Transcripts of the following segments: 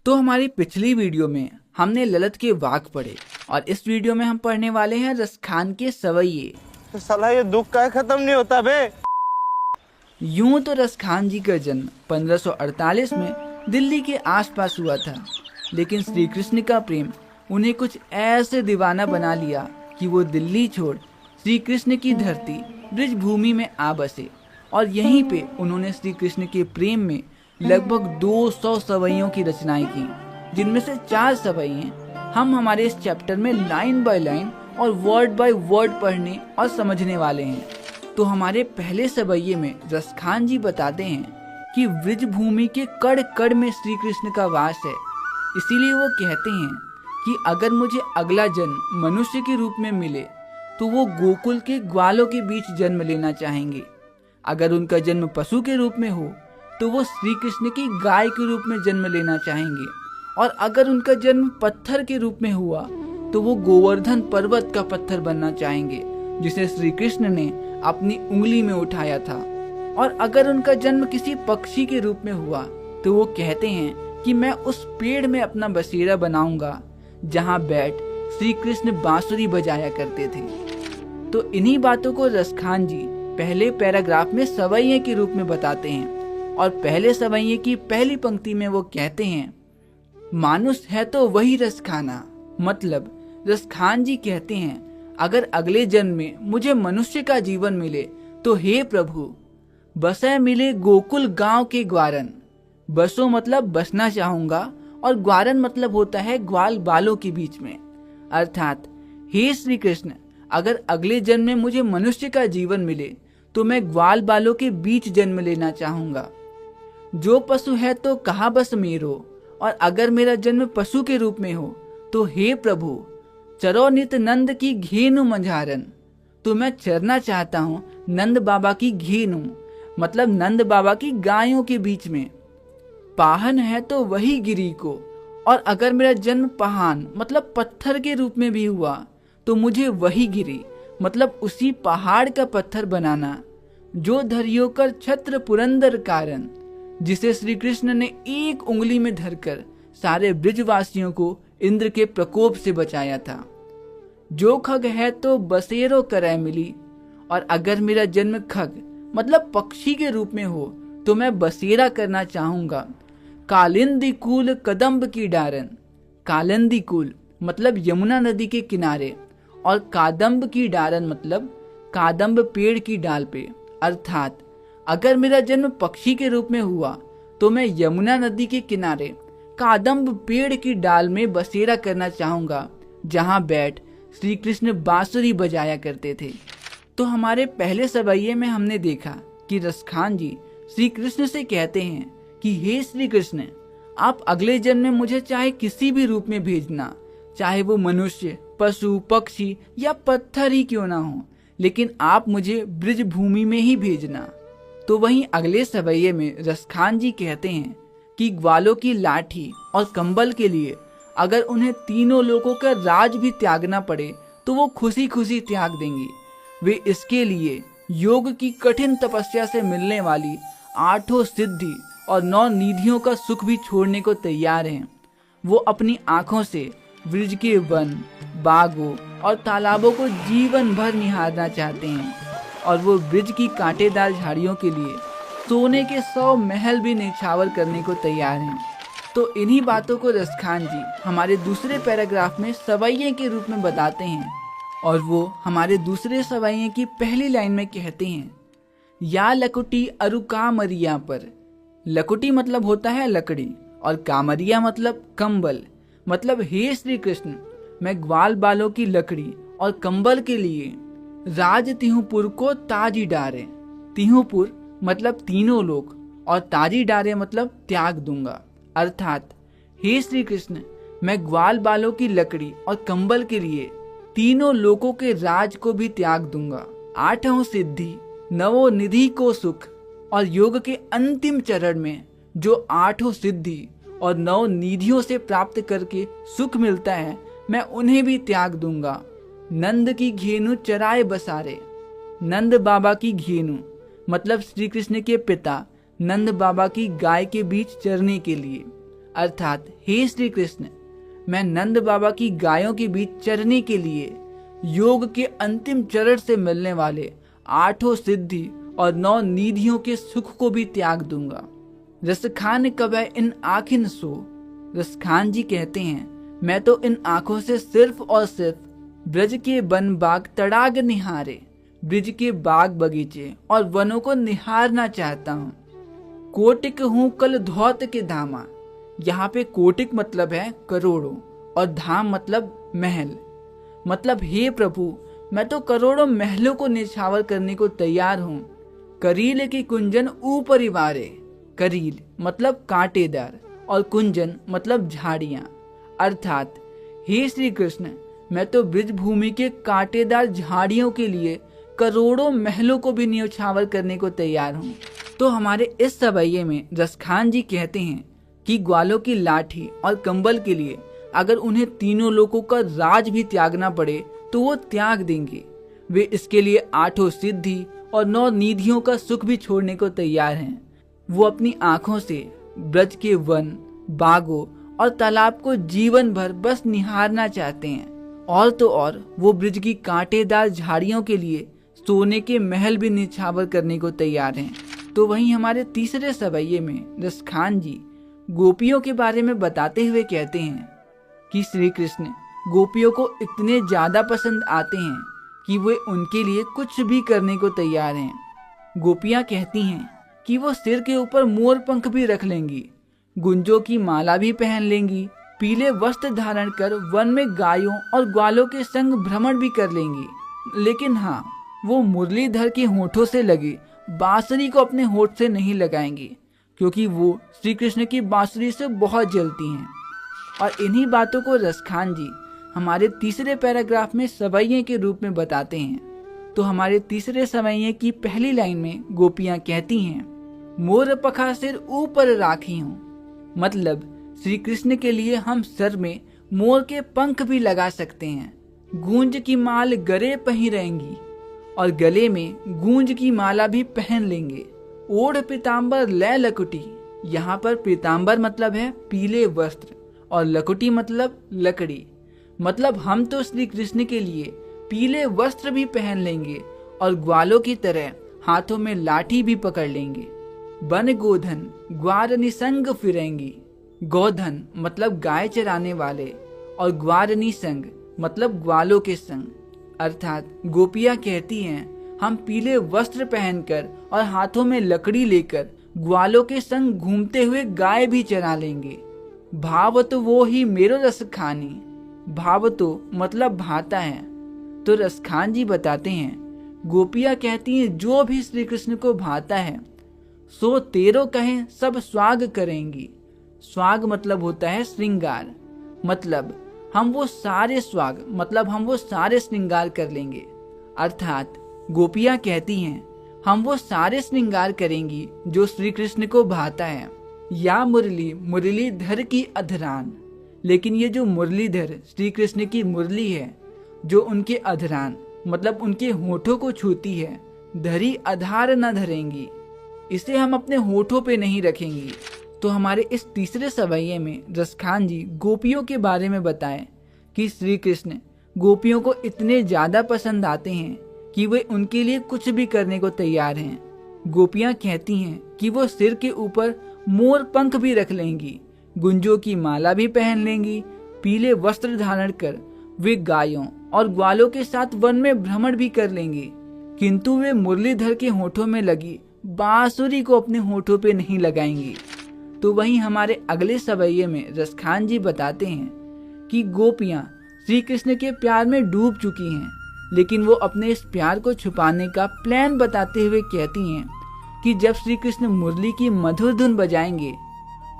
तो हमारी पिछली वीडियो में हमने ललित के वाक पढ़े और इस वीडियो में हम पढ़ने वाले हैं रसखान के सवैये। तो साला ये दुख का खत्म नहीं होता बे। यूं तो रसखान जी का जन्म 1548 में दिल्ली के आसपास हुआ था, लेकिन श्री कृष्ण का प्रेम उन्हें कुछ ऐसे दीवाना बना लिया कि वो दिल्ली छोड़ श्री कृष्ण की धरती ब्रिज भूमि में आ बसे और यहीं पे उन्होंने श्री कृष्ण के प्रेम में लगभग 200 सवैयों की रचनाएं की, जिनमें से 4 सवैये हम हमारे इस चैप्टर में लाइन बाय लाइन और वर्ड बाय वर्ड पढ़ने और समझने वाले हैं। तो हमारे पहले सवैये में रसखान जी बताते हैं कि ब्रिज भूमि के कड़ कड़ में श्री कृष्ण का वास है, इसीलिए वो कहते हैं कि अगर मुझे अगला जन्म मनुष्य के रूप में मिले तो वो गोकुल के ग्वालों के बीच जन्म लेना चाहेंगे। अगर उनका जन्म पशु के रूप में हो तो वो श्री कृष्ण की गाय के रूप में जन्म लेना चाहेंगे, और अगर उनका जन्म पत्थर के रूप में हुआ तो वो गोवर्धन पर्वत का पत्थर बनना चाहेंगे जिसे श्री कृष्ण ने अपनी उंगली में उठाया था। और अगर उनका जन्म किसी पक्षी के रूप में हुआ तो वो कहते हैं कि मैं उस पेड़ में अपना बसेरा बनाऊंगा जहां बैठ श्री कृष्ण बांसुरी बजाया करते थे। तो इन्हीं बातों को रसखान जी पहले पैराग्राफ में सवैये के रूप में बताते हैं, और पहले सवैये की पहली पंक्ति में वो कहते हैं, मानुष है तो वही रसखाना। मतलब रसखान जी कहते हैं अगर अगले जन्म में मुझे मनुष्य का जीवन मिले तो हे प्रभु बसे मिले गोकुल गांव के ग्वारन। बसो मतलब बसना चाहूंगा और ग्वारन मतलब होता है ग्वाल बालों के बीच में। अर्थात हे श्री कृष्ण, अगर अगले जन्म में मुझे मनुष्य का जीवन मिले तो मैं ग्वाल बालों के बीच जन्म लेना चाहूंगा। जो पशु है तो कहाँ बस मेरो, और अगर मेरा जन्म पशु के रूप में हो तो हे प्रभु चरो नित नंद की घेनु मंझारन। तो मैं चरना चाहता हूँ नंद बाबा की घेनु, मतलब नंद बाबा की गायों के बीच में। पाहन है तो वही गिरी को, और अगर मेरा जन्म पहान मतलब पत्थर के रूप में भी हुआ तो मुझे वही गिरी मतलब उसी पहाड़ का पत्थर बनाना जो धरियो कर छत्र पुरंदर कारण, जिसे श्री कृष्ण ने एक उंगली में धरकर सारे ब्रिजवासियों को इंद्र के प्रकोप से बचाया था। जो खग है तो बसेरो करे मिली, और अगर मेरा जन्म खग मतलब पक्षी के रूप में हो तो मैं बसेरा करना चाहूंगा कालिंदी कूल कदम्ब की डारन। कालिंदी कूल मतलब यमुना नदी के किनारे, और कादम्ब की डारन मतलब कादम्ब पेड़ की डाल पे। अर्थात अगर मेरा जन्म पक्षी के रूप में हुआ तो मैं यमुना नदी के किनारे कादम्ब पेड़ की डाल में बसेरा करना चाहूंगा जहां बैठ श्री कृष्ण बांसुरी बजाया करते थे। तो हमारे पहले सवैये में हमने देखा कि रसखान जी श्री कृष्ण से कहते हैं कि हे श्री कृष्ण, आप अगले जन्म में मुझे चाहे किसी भी रूप में भेजना, चाहे वो मनुष्य, पशु, पक्षी या पत्थर ही क्यों ना हो, लेकिन आप मुझे ब्रिज भूमि में ही भेजना। तो वहीं अगले सवैये में रसखान जी कहते हैं कि ग्वालों की लाठी और कंबल के लिए अगर उन्हें तीनों लोगों का राज भी त्यागना पड़े तो वो खुशी खुशी त्याग देंगी। वे इसके लिए योग की कठिन तपस्या से मिलने वाली 8 सिद्धि और 9 निधियों का सुख भी छोड़ने को तैयार हैं। वो अपनी आंखों से ब्रिज के वन, बागों और तालाबों को जीवन भर निहारना चाहते हैं, और वो ब्रिज की कांटेदार झाड़ियों के लिए सोने के 100 महल भी निछावर करने को तैयार हैं। तो इन्हीं बातों को रसखान जी हमारे दूसरे पैराग्राफ में सवैये के रूप में बताते हैं, और वो हमारे दूसरे सवैये की पहली लाइन में कहते हैं, या लकुटी अरु कामरिया पर। लकुटी मतलब होता है लकड़ी और कामरिया मतलब कंबल। मतलब हे श्री कृष्ण, मैं ग्वाल बालों की लकड़ी और कंबल के लिए राज तिहुपुर को ताजी डारे। तिहुपुर मतलब तीनों लोक और ताजी डारे मतलब त्याग दूंगा। अर्थात हे श्री कृष्ण, मैं ग्वाल बालों की लकड़ी और कंबल के लिए तीनों लोकों के राज को भी त्याग दूंगा। 8 सिद्धि, 9 निधि को सुख, और योग के अंतिम चरण में जो 8 सिद्धि और 9 निधियों से प्राप्त करके सुख मिलता है मैं उन्हें भी त्याग दूंगा। नंद की घेनु चराए बसारे। नंद बाबा की घेनु मतलब श्री कृष्ण के पिता नंद बाबा की गाय के बीच चरने के लिए। अर्थात हे श्री कृष्ण, मैं नंद बाबा की गायों के बीच चरने के लिए योग के अंतिम चरण से मिलने वाले 8 सिद्धि और 9 निधियों के सुख को भी त्याग दूंगा। रसखान कबै इन आँखिन सो। रसखान जी कहते हैं, मैं तो इन आंखों से सिर्फ और सिर्फ ब्रज के वन बाग तड़ाग निहारे, ब्रज के बाग बगीचे और वनों को निहारना चाहता हूँ। कोटिक हूँ कल धौत के धामा। यहाँ पे कोटिक मतलब है करोड़ों और धाम मतलब महल। मतलब हे प्रभु, मैं तो करोड़ों महलों को निछावर करने को तैयार हूँ। करील की कुंजन ऊपरी वारे। करील मतलब कांटेदार और कुंजन मतलब झाड़ियाँ। अर्थात हे श्री कृष्ण, मैं तो ब्रज भूमि के कांटेदार झाड़ियों के लिए करोड़ों महलों को भी न्यौछावर करने को तैयार हूँ। तो हमारे इस सवैये में रसखान जी कहते हैं कि ग्वालों की लाठी और कंबल के लिए अगर उन्हें तीनों लोकों का राज भी त्यागना पड़े तो वो त्याग देंगे। वे इसके लिए 8 सिद्धि और 9 निधियों का सुख भी छोड़ने को तैयार हैं। वो अपनी आंखों से ब्रज के वन, बागों और तालाब को जीवन भर बस निहारना चाहते हैं। और तो और वो ब्रज की कांटेदार झाड़ियों के लिए सोने के महल भी निछावर करने को तैयार हैं। तो वहीं हमारे तीसरे सवैये में रसखान जी गोपियों के बारे में बताते हुए कहते हैं कि श्री कृष्ण गोपियों को इतने ज्यादा पसंद आते हैं कि वे उनके लिए कुछ भी करने को तैयार हैं। गोपियां कहती हैं कि वो सिर के ऊपर मोर पंख भी रख लेंगी, गुंजों की माला भी पहन लेंगी, पीले वस्त्र धारण कर वन में गायों और ग्वालों के संग भ्रमण भी कर लेंगी। लेकिन हाँ, वो मुरलीधर के होठों से लगी बांसुरी को अपने होठ से नहीं लगाएंगी, क्योंकि वो श्री कृष्ण की बांसुरी से बहुत जलती हैं। और इन्हीं बातों को रसखान जी हमारे तीसरे पैराग्राफ में सवैये के रूप में बताते हैं। तो हमारे तीसरे सवैये की पहली लाइन में गोपियां कहती हैं, मोर पखा सिर ऊपर राखी हूँ। मतलब श्री कृष्ण के लिए हम सर में मोर के पंख भी लगा सकते हैं। गूंज की माल गले पहिरेंगी और गले में गूंज की माला भी पहन लेंगे। ओढ़ पीताम्बर ले लकुटी। यहाँ पर पीताम्बर मतलब है पीले वस्त्र और लकुटी मतलब लकड़ी। मतलब हम तो श्री कृष्ण के लिए पीले वस्त्र भी पहन लेंगे और ग्वालों की तरह हाथों में लाठी भी पकड़ लेंगे। बन गोधन ग्वार निसंग फिरेंगी। गोधन मतलब गाय चराने वाले और ग्वार निसंग मतलब ग्वालों के संग। अर्थात गोपियां कहती हैं, हम पीले वस्त्र पहनकर और हाथों में लकड़ी लेकर ग्वालों के संग घूमते हुए गाय भी चरा लेंगे। भाव तो वो ही मेरो रस खानी। भाव तो मतलब भाता है। तो रसखान जी बताते हैं, गोपियां कहती हैं जो भी श्री कृष्ण को भाता है सो तेरो कहें सब स्वाग करेंगी। स्वाग मतलब होता है श्रृंगार। मतलब हम वो सारे स्वाग मतलब हम वो सारे श्रृंगार कर लेंगे। अर्थात गोपियां कहती हैं, हम वो सारे श्रृंगार करेंगी जो श्री कृष्ण को भाता है। या मुरली मुरलीधर की अधरान। लेकिन ये जो मुरलीधर श्री कृष्ण की मुरली है जो उनके अधरान मतलब उनके होठों को छूती है, धरी आधार न धरेंगी। इसे हम अपने होठों पे नहीं रखेंगी। तो हमारे इस तीसरे सवैये में रसखान जी गोपियों के बारे में बताएं कि श्री कृष्ण गोपियों को इतने ज्यादा पसंद आते हैं कि वे उनके लिए कुछ भी करने को तैयार हैं। गोपियां कहती हैं कि वो सिर के ऊपर मोर पंख भी रख लेंगी, गुंजों की माला भी पहन लेंगी, पीले वस्त्र धारण कर वे गायों और ग्वालों के साथ वन में भ्रमण भी कर लेंगी, किंतु वे मुरलीधर के होठों में लगी बांसुरी को अपने होठों पे नहीं लगाएंगी। तो वहीं हमारे अगले सवैये में रसखान जी बताते हैं कि गोपियां श्री कृष्ण के प्यार में डूब चुकी हैं, लेकिन वो अपने इस प्यार को छुपाने का प्लान बताते हुए कहती हैं कि जब श्री कृष्ण मुरली की मधुर धुन बजाएंगे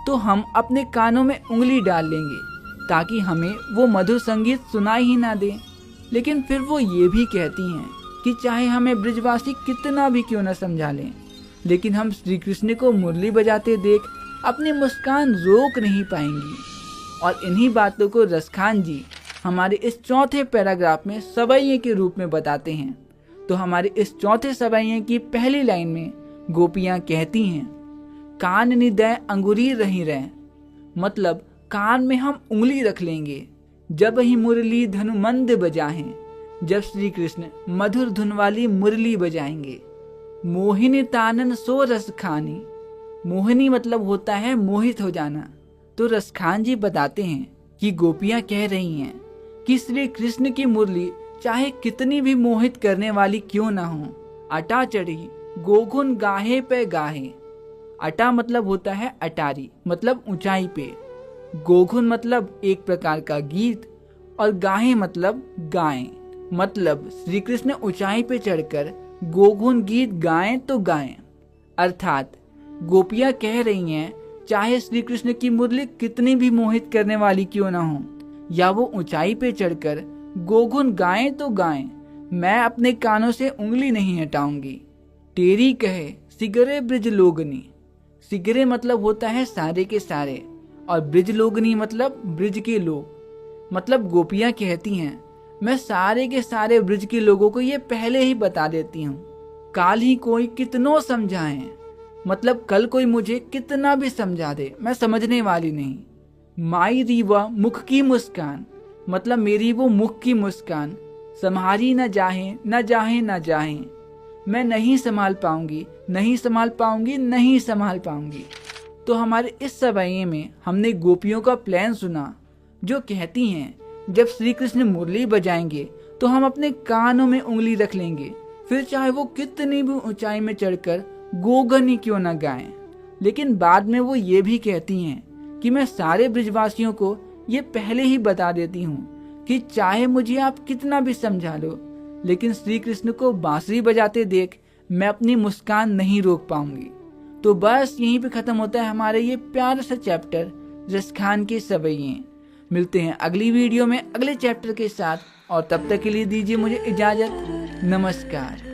तो हम अपने कानों में उंगली डाल लेंगे ताकि हमें वो मधुर संगीत सुनाई ही ना दे। लेकिन फिर वो ये भी कहती हैं कि चाहे हमें ब्रजवासी कितना भी क्यों न समझा लें, लेकिन हम श्री कृष्ण को मुरली बजाते देख अपनी मुस्कान रोक नहीं पाएंगी। और इन्हीं बातों को रसखान जी हमारे इस चौथे पैराग्राफ में सवैये के रूप में बताते हैं। तो हमारे इस चौथे सवैये की पहली लाइन में गोपियां कहती हैं, कान निदय अंगुरी रही रह। मतलब कान में हम उंगली रख लेंगे। जब ही मुरली धनुमंद बजाएं, जब श्री कृष्ण मधुर धुन वाली मुरली बजाएंगे। मोहिनी तानन सो रस खानी, मोहिनी मतलब होता है मोहित हो जाना। तो रसखान जी बताते हैं कि गोपियां कह रही हैं कि श्री कृष्ण की मुरली चाहे कितनी भी मोहित करने वाली क्यों ना हो, अटा चढ़ी गोघुन गाहे पे गाहे। अटा मतलब होता है अटारी, मतलब ऊंचाई पे। गोघुन मतलब एक प्रकार का गीत, और गाहे मतलब गाएं। मतलब श्री कृष्ण ऊंचाई पे चढ़कर गोघुन गीत गाएं तो गाएं। अर्थात गोपियां कह रही हैं चाहे श्री कृष्ण की मुरली कितनी भी मोहित करने वाली क्यों ना हो, या वो ऊंचाई पे चढ़कर गोघुन गाएं तो गाएं, मैं अपने कानों से उंगली नहीं हटाऊंगी। टेरी कहे सिगरे ब्रिज लोगनी, सिगरे मतलब होता है सारे के सारे, और ब्रिज लोगनी मतलब ब्रिज के लोग। मतलब गोपियां कहती हैं मैं सारे के सारे ब्रिज के लोगों को ये पहले ही बता देती हूँ। काल ही कोई कितनों समझाएं, मतलब कल कोई मुझे कितना भी समझा दे मैं समझने वाली नहीं। माई रीवा मुख की मुस्कान, मतलब मेरी वो मुख की मुस्कान संभारी न जाहे न जाहे न जाहे, मैं नहीं संभाल पाऊंगी नहीं संभाल पाऊंगी नहीं संभाल पाऊंगी। तो हमारे इस सवाये में हमने गोपियों का प्लान सुना, जो कहती हैं जब श्री कृष्ण मुरली बजाएंगे तो हम अपने कानों में उंगली रख लेंगे, फिर चाहे वो कितनी भी ऊंचाई में चढ़कर गोगन ही क्यों न गाएं। लेकिन बाद में वो ये भी कहती हैं कि मैं सारे ब्रिजवासियों को ये पहले ही बता देती हूँ कि चाहे मुझे आप कितना भी समझा लो, लेकिन श्री कृष्ण को बांसुरी बजाते देख मैं अपनी मुस्कान नहीं रोक पाऊंगी। तो बस यहीं पे खत्म होता है हमारे ये प्यारा सा चैप्टर रसखान के सवैये। मिलते हैं अगली वीडियो में अगले चैप्टर के साथ, और तब तक के लिए दीजिए मुझे इजाजत। नमस्कार।